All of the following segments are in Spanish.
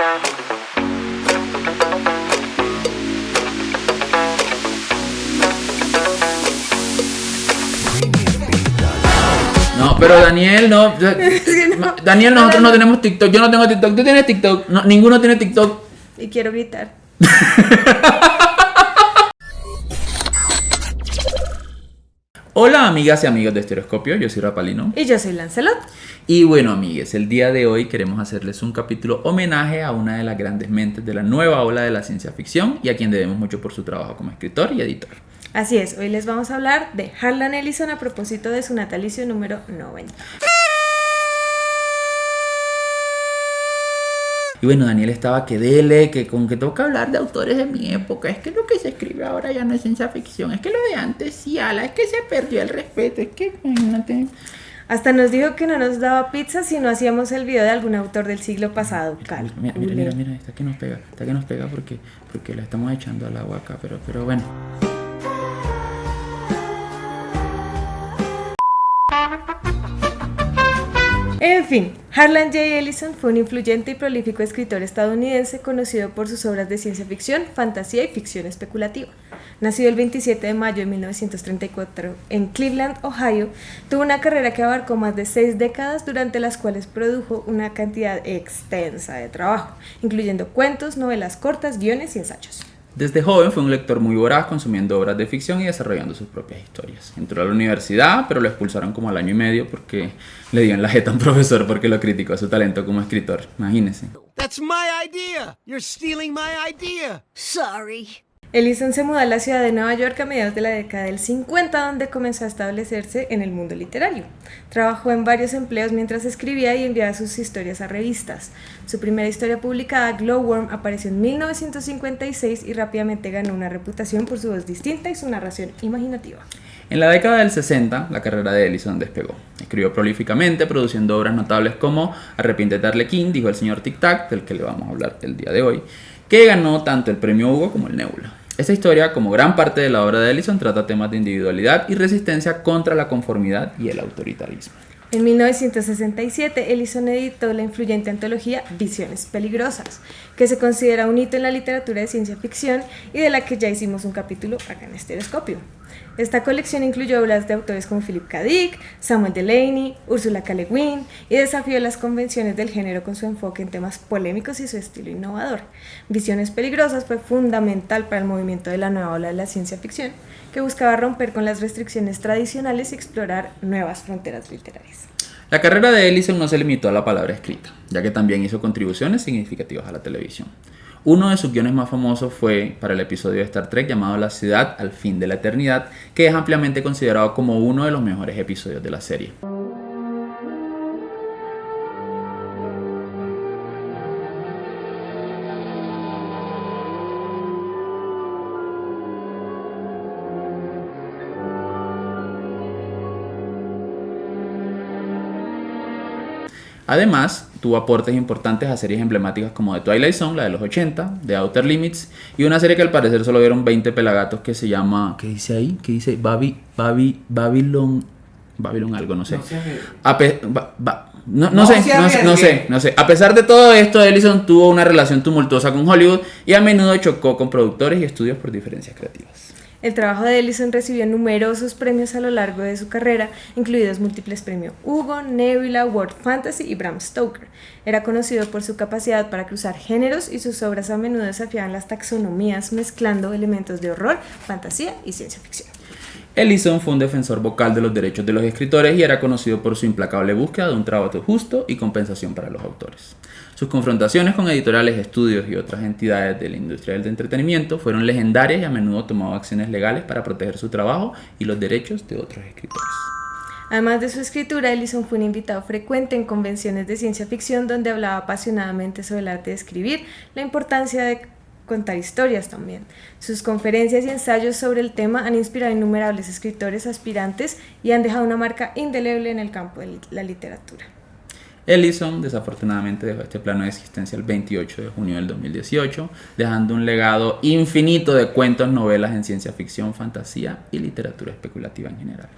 No, pero Daniel, no. Daniel, nosotros no tenemos TikTok. Yo no tengo TikTok. ¿Tú tienes TikTok? No, ninguno tiene TikTok. Y quiero gritar. Hola, amigas y amigos de Estereoscopio. Yo soy Rapalino. Y yo soy Lancelot. Y bueno, amigues, el día de hoy queremos hacerles un capítulo homenaje a una de las grandes mentes de la nueva ola de la ciencia ficción y a quien debemos mucho por su trabajo como escritor y editor. Así es, hoy les vamos a hablar de Harlan Ellison a propósito de su natalicio número 90. Y bueno, Daniel estaba que dele, que con que toca hablar de autores de mi época. Es que lo que se escribe ahora ya no es ciencia ficción. Es que lo de antes sí, ala, es que se perdió el respeto. Es que, imagínate. Hasta nos dijo que no nos daba pizza si no hacíamos el video de algún autor del siglo pasado. Mira, está que nos pega porque la estamos echando al agua acá, pero bueno. En fin, Harlan J. Ellison fue un influyente y prolífico escritor estadounidense conocido por sus obras de ciencia ficción, fantasía y ficción especulativa. Nacido el 27 de mayo de 1934 en Cleveland, Ohio, tuvo una carrera que abarcó más de 6 décadas, durante las cuales produjo una cantidad extensa de trabajo, incluyendo cuentos, novelas cortas, guiones y ensayos. Desde joven fue un lector muy voraz, consumiendo obras de ficción y desarrollando sus propias historias. Entró a la universidad, pero lo expulsaron como al año y medio porque le dio en la jeta a un profesor porque lo criticó a su talento como escritor. Imagínense. That's my idea. You're stealing my idea. Sorry. Ellison se mudó a la ciudad de Nueva York a mediados de la década del 50, donde comenzó a establecerse en el mundo literario. Trabajó en varios empleos mientras escribía y enviaba sus historias a revistas. Su primera historia publicada, Glowworm, apareció en 1956 y rápidamente ganó una reputación por su voz distinta y su narración imaginativa. En la década del 60, la carrera de Ellison despegó. Escribió prolíficamente, produciendo obras notables como Arrepiéntete Arlequín, dijo el señor Tic Tac, del que le vamos a hablar el día de hoy, que ganó tanto el premio Hugo como el Nebula. Esta historia, como gran parte de la obra de Ellison, trata temas de individualidad y resistencia contra la conformidad y el autoritarismo. En 1967, Ellison editó la influyente antología Visiones Peligrosas, que se considera un hito en la literatura de ciencia ficción y de la que ya hicimos un capítulo acá en Estereoscopio. Esta colección incluyó obras de autores como Philip K. Dick, Samuel Delany, Ursula K. Le Guin y desafió las convenciones del género con su enfoque en temas polémicos y su estilo innovador. Visiones Peligrosas fue fundamental para el movimiento de la nueva ola de la ciencia ficción, que buscaba romper con las restricciones tradicionales y explorar nuevas fronteras literarias. La carrera de Ellison no se limitó a la palabra escrita, ya que también hizo contribuciones significativas a la televisión. Uno de sus guiones más famosos fue para el episodio de Star Trek llamado La ciudad al fin de la eternidad, que es ampliamente considerado como uno de los mejores episodios de la serie. Además, tuvo aportes importantes a series emblemáticas como The Twilight Zone, la de los 80, The Outer Limits, y una serie que al parecer solo vieron 20 pelagatos que se llama, ¿qué dice ahí? ¿Qué dice? Babylon algo, no sé. No sé. A pesar de todo esto, Ellison tuvo una relación tumultuosa con Hollywood y a menudo chocó con productores y estudios por diferencias creativas. El trabajo de Ellison recibió numerosos premios a lo largo de su carrera, incluidos múltiples premios Hugo, Nebula, World Fantasy y Bram Stoker. Era conocido por su capacidad para cruzar géneros y sus obras a menudo desafiaban las taxonomías, mezclando elementos de horror, fantasía y ciencia ficción. Ellison fue un defensor vocal de los derechos de los escritores y era conocido por su implacable búsqueda de un trabajo justo y compensación para los autores. Sus confrontaciones con editoriales, estudios y otras entidades de la industria del entretenimiento fueron legendarias y a menudo tomó acciones legales para proteger su trabajo y los derechos de otros escritores. Además de su escritura, Ellison fue un invitado frecuente en convenciones de ciencia ficción donde hablaba apasionadamente sobre el arte de escribir, la importancia de contar historias también. Sus conferencias y ensayos sobre el tema han inspirado a innumerables escritores aspirantes y han dejado una marca indeleble en el campo de la literatura. Ellison desafortunadamente dejó este plano de existencia el 28 de junio del 2018, dejando un legado infinito de cuentos, novelas en ciencia ficción, fantasía y literatura especulativa en general.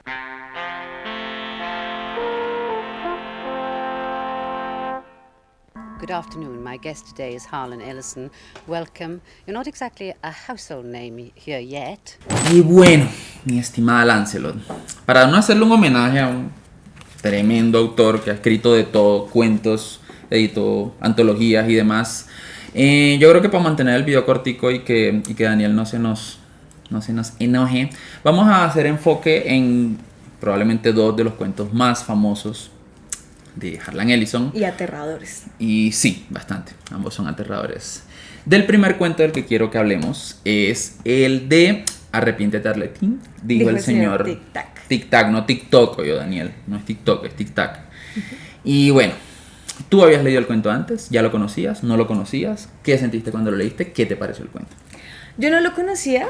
Good afternoon. My guest today is Harlan Ellison. Welcome. You're not exactly a household name here yet. Y bueno, mi estimada Lancelot, para no hacerle un homenaje a un tremendo autor que ha escrito de todo, cuentos, editó antologías y demás, yo creo que para mantener el video cortico y que Daniel no se nos enoje, vamos a hacer enfoque en probablemente dos de los cuentos más famosos de Harlan Ellison. Y aterradores. Y sí, bastante. Ambos son aterradores. Del primer cuento del que quiero que hablemos es el de Arrepiéntete, Arlequín, dijo el señor Tic-Tac. Tic-Tac, no TikTok, yo Daniel. No es TikTok, es Tic-Tac. Y bueno, ¿tú habías leído el cuento antes? ¿Ya lo conocías? ¿No lo conocías? ¿Qué sentiste cuando lo leíste? ¿Qué te pareció el cuento? Yo no lo conocía,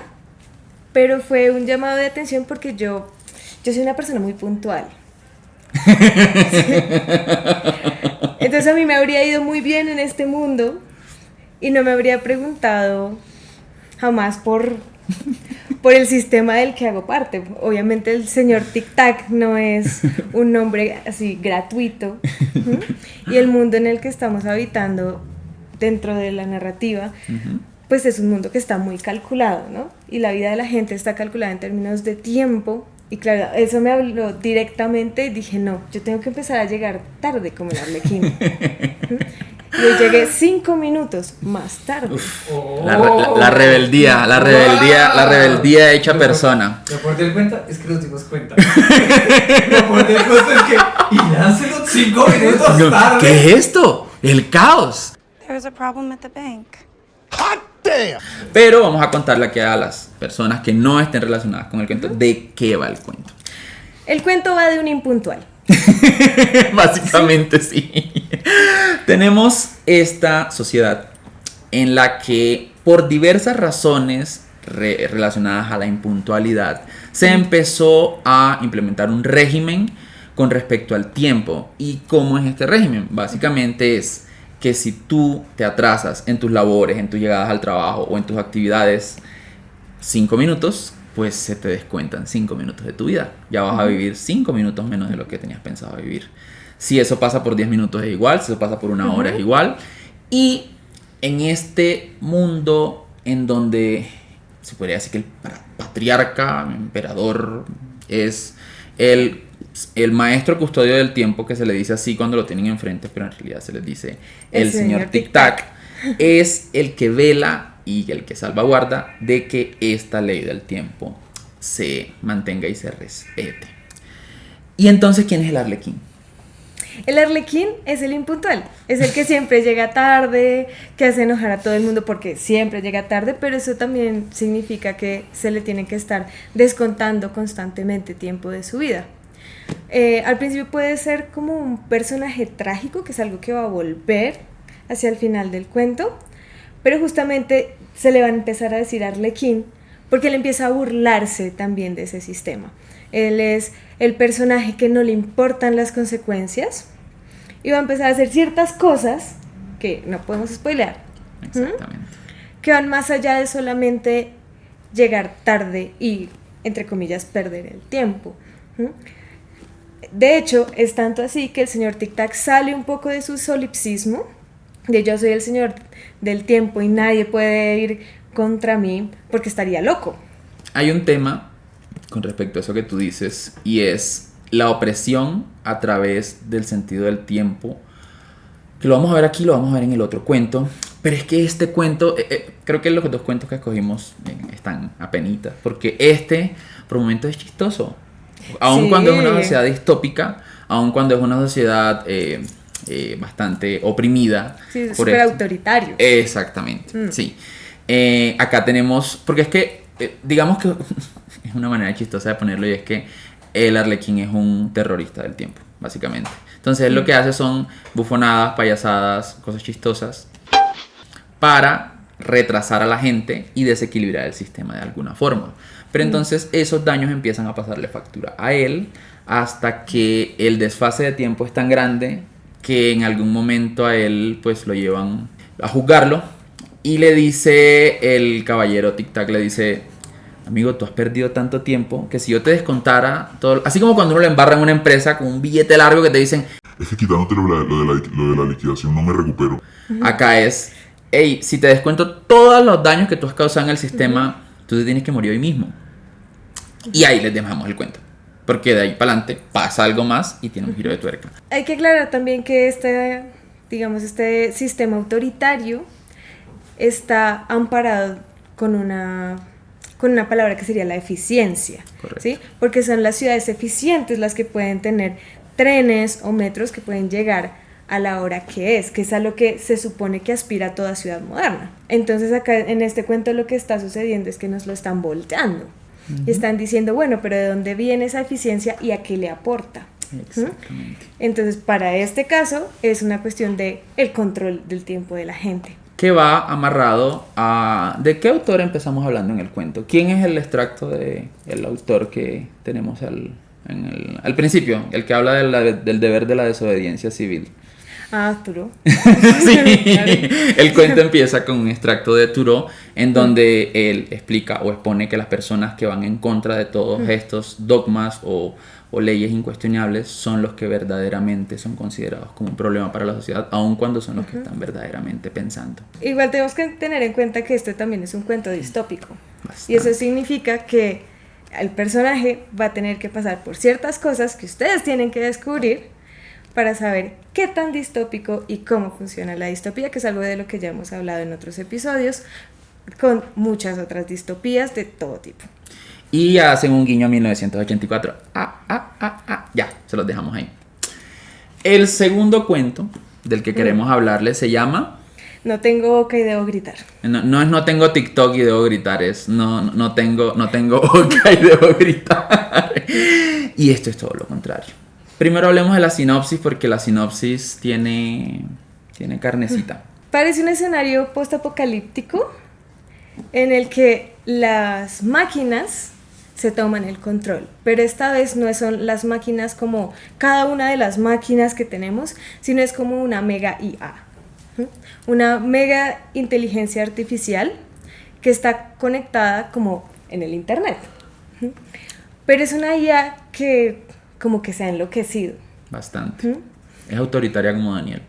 pero fue un llamado de atención porque yo soy una persona muy puntual. Entonces a mí me habría ido muy bien en este mundo y no me habría preguntado jamás por el sistema del que hago parte. Obviamente el señor Tic-Tac no es un nombre así gratuito. Y el mundo en el que estamos habitando dentro de la narrativa, pues es un mundo que está muy calculado, ¿no? Y la vida de la gente está calculada en términos de tiempo. Y claro, eso me habló directamente y dije, no, yo tengo que empezar a llegar tarde como el Arlequín. Y yo llegué 5 minutos más tarde. La rebeldía hecha persona. Lo peor del cuento es que nos dimos cuenta. Lo peor del cuento es que... Y Lancelot 5 minutos tarde. ¿Qué es esto? El caos. There's a problem at the bank. Pero vamos a contarle aquí a las personas que no estén relacionadas con el cuento de qué va el cuento. El cuento va de un impuntual. Básicamente sí. Tenemos esta sociedad en la que por diversas razones relacionadas a la impuntualidad se empezó a implementar un régimen con respecto al tiempo. ¿Y cómo es este régimen? Básicamente es que si tú te atrasas en tus labores, en tus llegadas al trabajo o en tus actividades 5 minutos, pues se te descuentan 5 minutos de tu vida. Ya vas a vivir 5 minutos menos de lo que tenías pensado vivir. Si eso pasa por 10 minutos es igual, si eso pasa por 1 hora es igual. Y en este mundo en donde se podría decir que el patriarca, el emperador, es el maestro custodio del tiempo, que se le dice así cuando lo tienen enfrente, pero en realidad se les dice el señor Tic-Tac, es el que vela y el que salvaguarda de que esta ley del tiempo se mantenga y se respete. Y entonces, ¿quién es el Arlequín? El Arlequín es el impuntual, es el que siempre llega tarde, que hace enojar a todo el mundo porque siempre llega tarde, pero eso también significa que se le tiene que estar descontando constantemente tiempo de su vida. Al principio puede ser como un personaje trágico, que es algo que va a volver hacia el final del cuento, pero justamente se le va a empezar a decir Arlequín porque él empieza a burlarse también de ese sistema. Él es el personaje que no le importan las consecuencias y va a empezar a hacer ciertas cosas que no podemos spoilear. Exactamente. Que van más allá de solamente llegar tarde y, entre comillas, perder el tiempo. De hecho, es tanto así que el señor Tic-Tac sale un poco de su solipsismo, de yo soy el señor del tiempo y nadie puede ir contra mí porque estaría loco. Hay un tema con respecto a eso que tú dices, y es la opresión a través del sentido del tiempo, que lo vamos a ver aquí, lo vamos a ver en el otro cuento, pero es que este cuento, creo que los 2 cuentos que escogimos están apenitas, porque por momentos es chistoso, aun cuando es una sociedad distópica, aun cuando es una sociedad bastante oprimida. Sí, súper autoritario. Exactamente, sí. Acá tenemos, porque es que, digamos que es una manera chistosa de ponerlo, y es que el Arlequín es un terrorista del tiempo, básicamente. Entonces él lo que hace son bufonadas, payasadas, cosas chistosas para retrasar a la gente y desequilibrar el sistema de alguna forma. Pero entonces esos daños empiezan a pasarle factura a él hasta que el desfase de tiempo es tan grande que en algún momento a él pues lo llevan a juzgarlo y le dice el caballero Tic-Tac, le dice: amigo, tú has perdido tanto tiempo que si yo te descontara todo, así como cuando uno le embarra en una empresa con un billete largo que te dicen es que quitándote lo de la liquidación no me recupero. Acá es, hey, si te descuento todos los daños que tú has causado en el sistema, tú te tienes que morir hoy mismo. Y ahí les dejamos el cuento. Porque de ahí para adelante pasa algo más y tiene un giro de tuerca. Hay que aclarar también que este sistema autoritario está amparado con una palabra que sería la eficiencia. Correcto. ¿Sí? Porque son las ciudades eficientes las que pueden tener trenes o metros que pueden llegar a la hora que es a lo que se supone que aspira toda ciudad moderna. Entonces acá en este cuento lo que está sucediendo es que nos lo están volteando. Y están diciendo, bueno, pero ¿de dónde viene esa eficiencia y a qué le aporta? Exactamente. Entonces, para este caso, es una cuestión de el control del tiempo de la gente. Que va amarrado a... ¿De qué autor empezamos hablando en el cuento? ¿Quién es el extracto del autor que tenemos al principio? El que habla del deber de la desobediencia civil. Ah, Thoreau. Sí, el cuento empieza con un extracto de Thoreau en donde él explica o expone que las personas que van en contra de todos estos dogmas o leyes incuestionables son los que verdaderamente son considerados como un problema para la sociedad, aun cuando son los que están verdaderamente pensando. Igual tenemos que tener en cuenta que este también es un cuento distópico. Bastante. Y eso significa que el personaje va a tener que pasar por ciertas cosas que ustedes tienen que descubrir para saber qué tan distópico y cómo funciona la distopía, que es algo de lo que ya hemos hablado en otros episodios, con muchas otras distopías de todo tipo. Y hacen un guiño a 1984. Ya, se los dejamos ahí. El segundo cuento del que queremos hablarles se llama... No tengo boca y debo gritar. No es no tengo TikTok y debo gritar, es no tengo boca y debo gritar. Y esto es todo lo contrario. Primero hablemos de la sinopsis porque la sinopsis tiene carnecita. Parece un escenario postapocalíptico en el que las máquinas se toman el control, pero esta vez no son las máquinas como cada una de las máquinas que tenemos, sino es como una mega IA, una mega inteligencia artificial que está conectada como en el internet, pero es una IA que como que se ha enloquecido. Bastante. Es autoritaria como Daniel.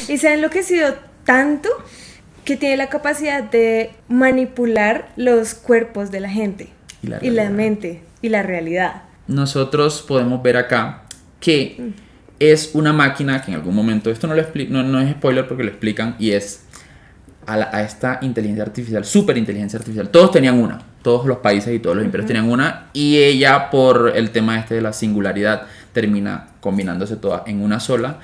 Y se ha enloquecido tanto que tiene la capacidad de manipular los cuerpos de la gente y la mente y la realidad. Nosotros podemos ver acá que es una máquina que en algún momento, esto no es spoiler porque lo explican, y es a esta inteligencia artificial, superinteligencia artificial. Todos tenían una, todos los países y todos los imperios tenían una, y ella, por el tema de la singularidad, termina combinándose todas en una sola,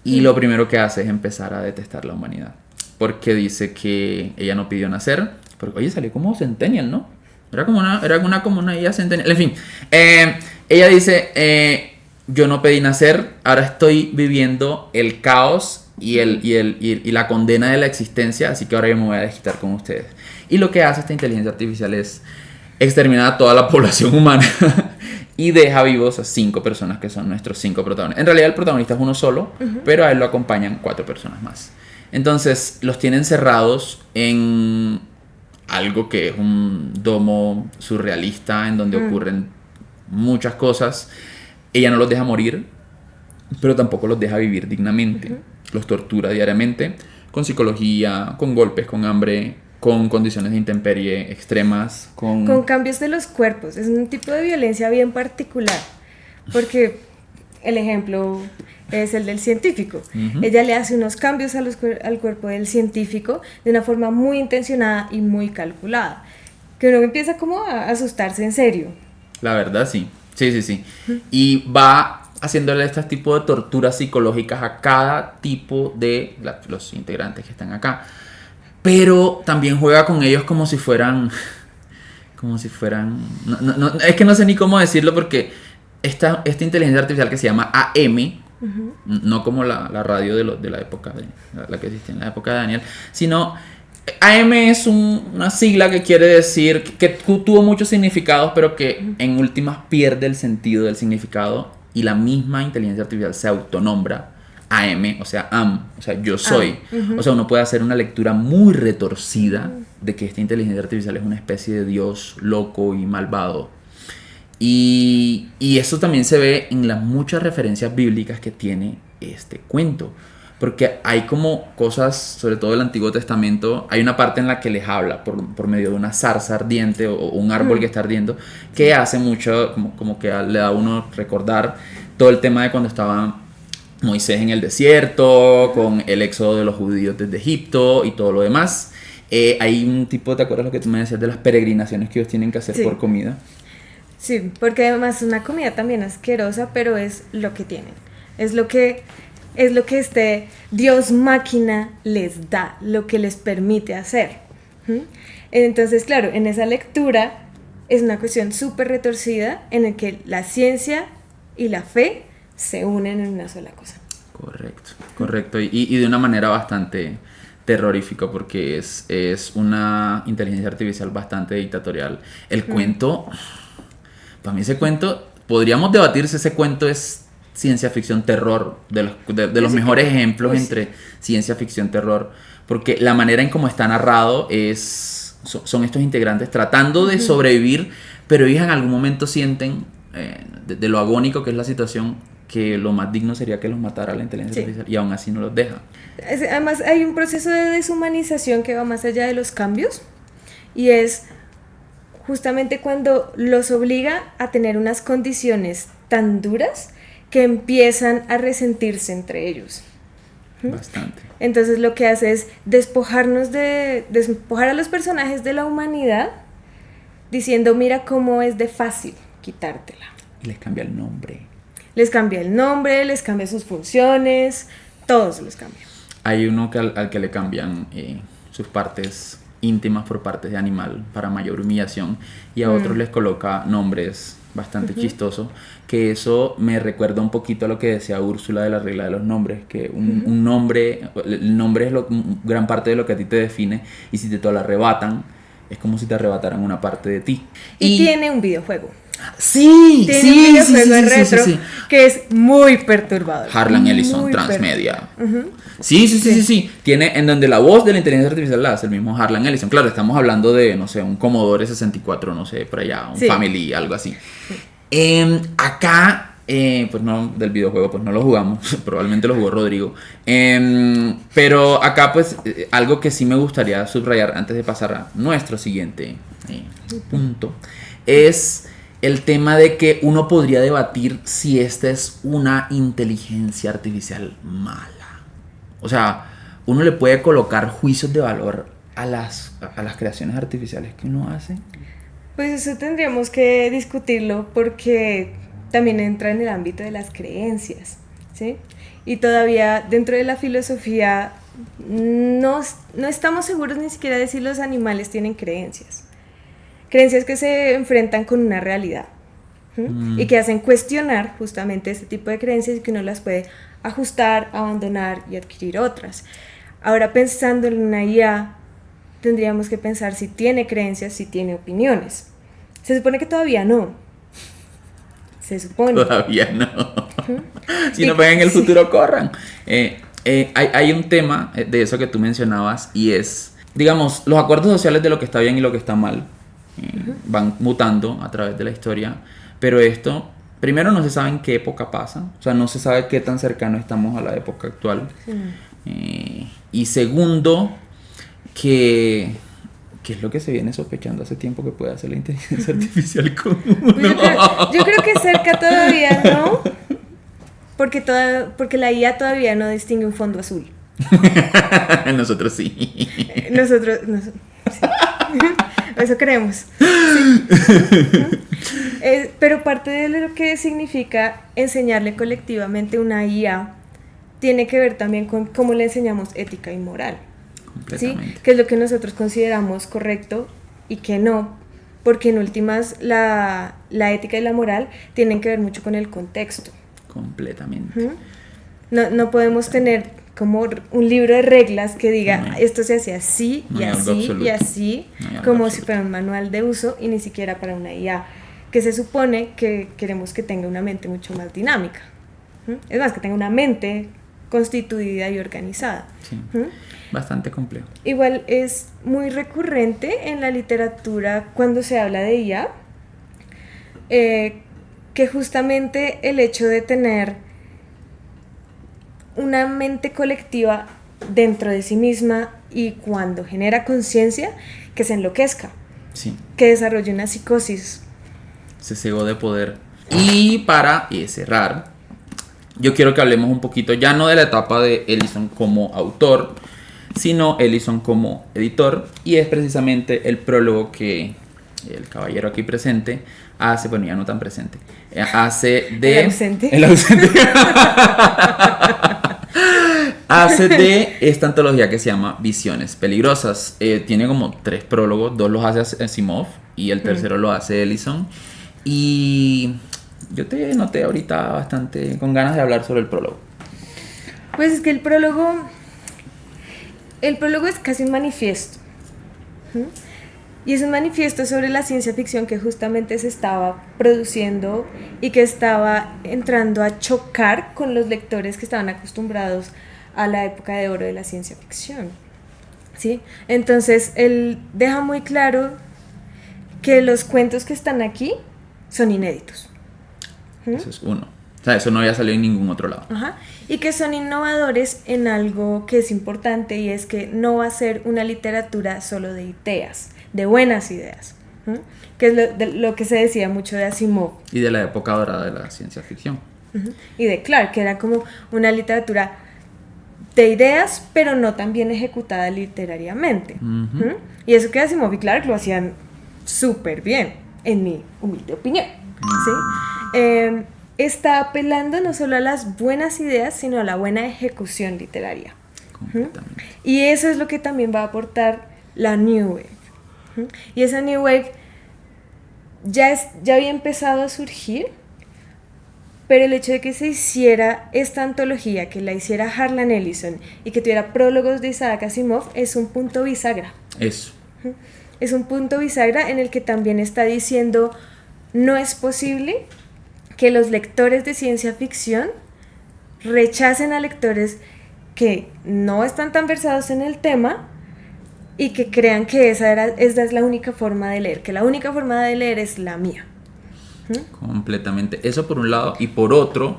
y lo primero que hace es empezar a detestar la humanidad, porque dice que ella no pidió nacer, porque oye, salió como Centennial, ¿no? Era como una IA Centennial, en fin, ella dice, yo no pedí nacer, ahora estoy viviendo el caos y la condena de la existencia, así que ahora yo me voy a desquitar con ustedes. Y lo que hace esta inteligencia artificial es exterminar a toda la población humana y deja vivos a 5 personas que son nuestros 5 protagonistas. En realidad el protagonista es uno solo, pero a él lo acompañan 4 personas más. Entonces los tienen cerrados en algo que es un domo surrealista en donde ocurren muchas cosas. Ella no los deja morir, pero tampoco los deja vivir dignamente. Los tortura diariamente con psicología, con golpes, con hambre, con condiciones de intemperie extremas, con cambios de los cuerpos. Es un tipo de violencia bien particular, porque el ejemplo es el del científico. Ella le hace unos cambios al cuerpo del científico de una forma muy intencionada y muy calculada, que uno empieza como a asustarse en serio. La verdad, sí. Sí. Y va haciéndole este tipo de torturas psicológicas a cada tipo de los integrantes que están acá. Pero también juega con ellos como si fueran... No, es que no sé ni cómo decirlo porque esta inteligencia artificial que se llama AM, no como la radio de la época, la que existía en la época de Daniel, sino... AM es una sigla que quiere decir que tuvo muchos significados, pero que en últimas pierde el sentido del significado, y la misma inteligencia artificial se autonombra AM, o sea, o sea, yo soy. O sea, uno puede hacer una lectura muy retorcida de que esta inteligencia artificial es una especie de dios loco y malvado. Y eso también se ve en las muchas referencias bíblicas que tiene este cuento. Porque hay como cosas, sobre todo del Antiguo Testamento, hay una parte en la que les habla por medio de una zarza ardiente o un árbol que está ardiendo, que hace mucho, como que le da a uno recordar todo el tema de cuando estaba Moisés en el desierto, con el éxodo de los judíos desde Egipto y todo lo demás. Hay un tipo, ¿te acuerdas lo que tú me decías de las peregrinaciones que ellos tienen que hacer Sí. por comida? Sí, porque además es una comida también asquerosa, pero es lo que tienen. Es lo que este Dios máquina les da, lo que les permite hacer. ¿Mm? Entonces, claro, en esa lectura es una cuestión súper retorcida en el que la ciencia y la fe se unen en una sola cosa. Correcto. Y de una manera bastante terrorífica, porque es una inteligencia artificial bastante dictatorial. El cuento, para mí ese cuento, podríamos debatir si ese cuento es ciencia ficción terror, de los mejores ejemplos entre ciencia ficción terror, porque la manera en cómo está narrado son estos integrantes tratando de sobrevivir, pero ellos en algún momento sienten de lo agónico que es la situación, que lo más digno sería que los matara la inteligencia artificial, y aún así no los deja. Además hay un proceso de deshumanización que va más allá de los cambios, y es justamente cuando los obliga a tener unas condiciones tan duras que empiezan a resentirse entre ellos. Bastante. Entonces lo que hace es despojar a los personajes de la humanidad, diciendo, mira cómo es de fácil quitártela. Y les cambia el nombre. Les cambia el nombre, les cambia sus funciones, todo se les cambia. Hay uno al que le cambian sus partes íntimas por partes de animal para mayor humillación, y a otros les coloca nombres bastante chistosos, que eso me recuerda un poquito a lo que decía Úrsula de la regla de los nombres, que un nombre, el nombre es gran parte de lo que a ti te define, y si te lo arrebatan, es como si te arrebataran una parte de ti. Y tiene un videojuego. Sí, Tiene un videojuego en retro que es muy perturbador. Harlan Ellison, Muy Transmedia. Sí. Tiene en donde la voz de la inteligencia artificial la hace el mismo Harlan Ellison. Claro, estamos hablando de, no sé, un Commodore 64, no sé, por allá, un Family, algo así. Acá, pues no, del videojuego, pues no lo jugamos. Probablemente lo jugó Rodrigo. Pero acá, pues, algo que sí me gustaría subrayar antes de pasar a nuestro siguiente punto es el tema de que uno podría debatir si esta es una inteligencia artificial mala. O sea, uno le puede colocar juicios de valor a las creaciones artificiales que uno hace. Pues eso tendríamos que discutirlo, porque también entra en el ámbito de las creencias, ¿sí? Y todavía dentro de la filosofía no estamos seguros ni siquiera de si los animales tienen creencias. Creencias que se enfrentan con una realidad, y que hacen cuestionar justamente este tipo de creencias, y que uno las puede ajustar, abandonar y adquirir otras. Ahora, pensando en una IA, tendríamos que pensar si tiene creencias, si tiene opiniones. Se supone que todavía no. Se supone. Todavía no. Si no ven en el futuro, corran. Hay un tema de eso que tú mencionabas, y es, digamos, los acuerdos sociales de lo que está bien y lo que está mal. Van mutando a través de la historia, pero esto, primero, no se sabe en qué época pasa, o sea, no se sabe qué tan cercano estamos a la época actual. Y segundo, que es lo que se viene sospechando hace tiempo que puede hacer la inteligencia artificial con uno. Pues yo creo que cerca todavía no, porque la IA todavía no distingue un fondo azul. Nosotros sí. Nosotros sí. Eso creemos. Pero parte de lo que significa enseñarle colectivamente una IA tiene que ver también con cómo le enseñamos ética y moral, ¿sí? Que es lo que nosotros consideramos correcto y que no, porque en últimas la ética y la moral tienen que ver mucho con el contexto. Completamente. No podemos tener como un libro de reglas que diga esto se hace así y así y así, como si fuera un manual de uso, y ni siquiera para una IA que se supone que queremos que tenga una mente mucho más dinámica. Es más, que tenga una mente constituida y organizada. Sí, bastante complejo. Igual es muy recurrente en la literatura cuando se habla de IA que justamente el hecho de tener una mente colectiva dentro de sí misma y cuando genera conciencia, que se enloquezca, Sí, que desarrolle una psicosis. se cegó de poder. Y para cerrar, yo quiero que hablemos un poquito ya no de la etapa de Ellison como autor, sino Ellison como editor, y es precisamente el prólogo que el caballero aquí presente hace, bueno, ya no tan presente, hace de... ¿El ausente? El ausente. Hace de esta antología que se llama Visiones Peligrosas. Tiene como 3 prólogos, 2 los hace Asimov y el tercero lo hace Ellison. Y yo te noté ahorita bastante con ganas de hablar sobre el prólogo. Pues es que el prólogo es casi un manifiesto. ¿Mm? Y es un manifiesto sobre la ciencia ficción que justamente se estaba produciendo y que estaba entrando a chocar con los lectores que estaban acostumbrados a la época de oro de la ciencia ficción. ¿Sí? Entonces, él deja muy claro que los cuentos que están aquí son inéditos. ¿Mm? Eso es uno. O sea, eso no había salido en ningún otro lado. Ajá. Y que son innovadores en algo que es importante, y es que no va a ser una literatura solo de ideas, de buenas ideas, ¿m? Que es lo que se decía mucho de Asimov. Y de la época dorada de la ciencia ficción. Ujú. Y de Clarke, que era como una literatura de ideas, pero no tan bien ejecutada literariamente. Ujú. ¿M? Y eso que Asimov y Clarke lo hacían súper bien, en mi humilde opinión. ¿Sí? Está apelando no solo a las buenas ideas, sino a la buena ejecución literaria. Completamente. Y eso es lo que también va a aportar la New Wave. Y esa New Wave ya había empezado a surgir, pero el hecho de que se hiciera esta antología, que la hiciera Harlan Ellison y que tuviera prólogos de Isaac Asimov, es un punto bisagra. Eso. Es un punto bisagra en el que también está diciendo: no es posible que los lectores de ciencia ficción rechacen a lectores que no están tan versados en el tema y que crean que esa es la única forma de leer, que la única forma de leer es la mía. Completamente. Eso por un lado. Y por otro,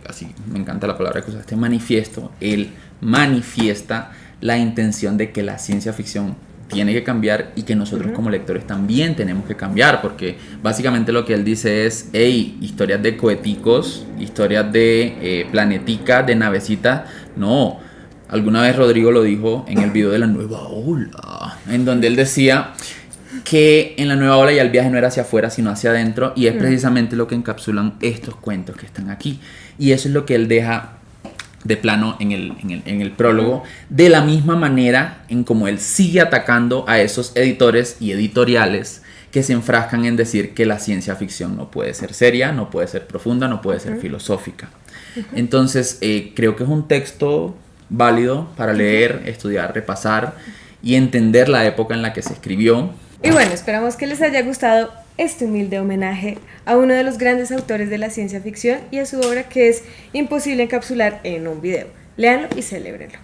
así me encanta la palabra que usaste, manifiesto. Él manifiesta la intención de que la ciencia ficción tiene que cambiar y que nosotros como lectores también tenemos que cambiar, porque básicamente lo que él dice es: hey, historias de coheticos, historias de planetica, de navecita, no. Alguna vez Rodrigo lo dijo en el video de la nueva ola, en donde él decía que en la nueva ola ya el viaje no era hacia afuera sino hacia adentro, y es precisamente lo que encapsulan estos cuentos que están aquí, y eso es lo que él deja de plano en el prólogo, de la misma manera en como él sigue atacando a esos editores y editoriales que se enfrascan en decir que la ciencia ficción no puede ser seria, no puede ser profunda, no puede ser filosófica. Entonces creo que es un texto válido para leer, estudiar, repasar y entender la época en la que se escribió. Y bueno, esperamos que les haya gustado este humilde homenaje a uno de los grandes autores de la ciencia ficción y a su obra que es imposible encapsular en un video. Léanlo y celébrenlo.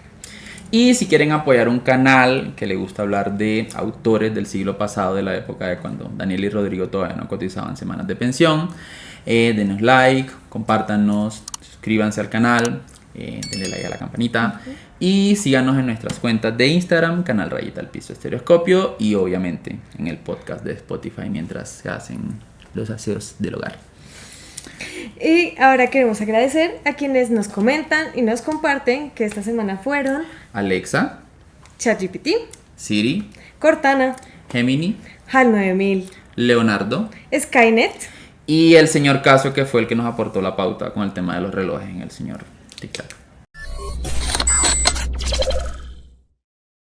Y si quieren apoyar un canal que le gusta hablar de autores del siglo pasado, de la época de cuando Daniel y Rodrigo todavía no cotizaban semanas de pensión, denos like, compártanos, suscríbanse al canal, denle like a la campanita y síganos en nuestras cuentas de Instagram, canal Rayita al Piso Estereoscopio, y obviamente en el podcast de Spotify mientras se hacen los aseos del hogar. Y ahora queremos agradecer a quienes nos comentan y nos comparten, que esta semana fueron Alexa, ChatGPT, Siri, Cortana, Gemini, HAL 9000, Leonardo Skynet y el señor Casio, que fue el que nos aportó la pauta con el tema de los relojes en el señor TikTok.